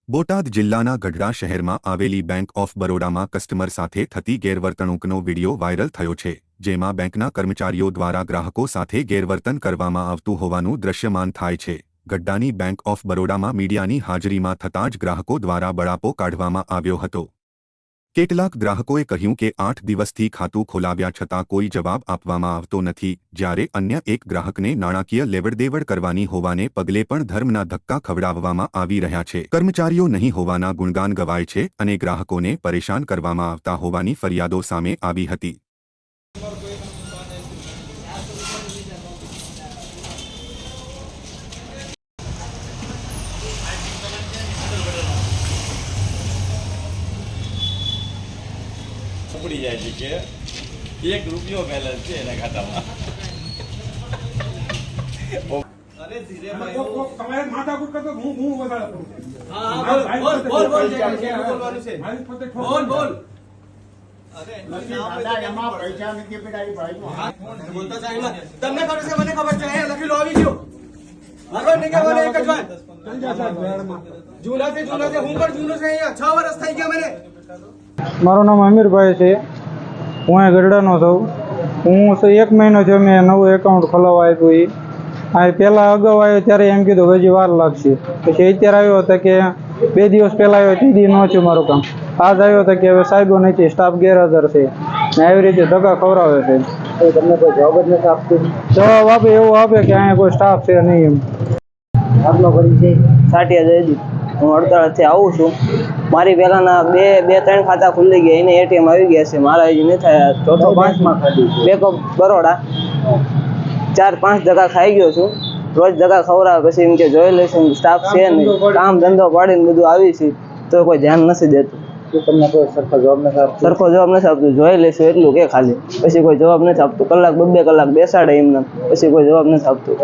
બોટાદ જિલ્લાના ગઢડા શહેરમાં આવેલી બેંક ઓફ બરોડામાં કસ્ટમર સાથે થતી ગેરવર્તણૂકનો વિડિયો વાયરલ થયો છે, જેમાં બેંકના કર્મચારીઓ દ્વારા ગ્રાહકો સાથે ગેરવર્તન કરવામાં આવતું હોવાનું દ્રશ્યમાન થાય છે। ગઢડાની બેંક ઓફ બરોડામાં મીડિયાની હાજરીમાં થતાં જ ગ્રાહકો દ્વારા બળાપો કાઢવામાં આવ્યો હતો। કેટલાક ગ્રાહકોએ કહ્યું કે 8 દિવસથી ખાતું ખોલાવ્યા છતાં કોઈ જવાબ આપવામાં આવતો નથી, જ્યારે અન્ય એક ગ્રાહકને નાણાકીય લેવડદેવડ કરવાની હોવાને પગલે પણ ધર્મના ધક્કા ખવડાવવામાં આવી રહ્યા છે। કર્મચારીઓ નહીં હોવાના ગુણગાન ગવાય છે અને ગ્રાહકોને પરેશાન કરવામાં આવતા હોવાની ફરિયાદો સામે આવી હતી। પડી જાય છે કે ₹1 બેલેન્સ છે એના ખાતામાં। અરે ધીરે ભાઈ તમારે માથા કુટ કરતો હું વધારે કરું। હા બોલ બોલવાનું છે બોલ અરે દાદા એમાં પૈસા નથી પેડાઈ ભાઈ બોલતા સાહેબ તમને ખબર છે મને ખબર છે એ લખી લો આવી ગયો મારો ને કે મને એક જ વાત જૂના છે હું પણ જૂનો છે અહીંયા 6 વર્ષ થઈ ગયા મને। મારું નામ અમીરભાઈ છે, હું અહીં ગઢડાનો છું। હું 1 મહિનો થયો મેં નવું એકાઉન્ટ ખોલાવવા આપ્યું। આ પહેલાં અગાઉ આવ્યો ત્યારે એમ કીધું કે હજી વાર લાગશે, પછી અત્યારે આવ્યો હતો કે 2 દિવસ પહેલાં આવ્યો તે દી ન થયું મારું કામ। આજ આવ્યો હતો કે હવે સાહેબો નથી, સ્ટાફ ગેરહાજર છે ને આવી રીતે ધક્કા ખવડાવે છે। તમને કોઈ જવાબ જ નથી આપતું? જવાબ આપે એવું આપે કે અહીંયા કોઈ સ્ટાફ છે નહીં એમ। આટલો કરી છે સાટિયા જયદીપ, હું 48થી આવું છું। મારી પહેલાંના 2-3 ખાતા ખુલી ગયા, એને એટીએમ આવી ગયા છે, મારા હજી નથી થયા। ચોથો 5માં બેંક ઓફ બરોડા 4-5 ધક્કા ખાઈ ગયો છું। રોજ ધક્કા ખવડાવે, પછી એમ કે જોઈ લઈશું, સ્ટાફ છે નહીં, કામ ધંધો પાડીને બધું આવી છે તો કોઈ ધ્યાન નથી દેતું। તમને કોઈ સરખો જવાબ નથી આપતો? સરખો જવાબ નથી આપતું, જોઈ લઈશું એટલું કે ખાલી, પછી કોઈ જવાબ નથી આપતું। કલાક 2-2 કલાક બેસાડે એમને, પછી કોઈ જવાબ નથી આપતું।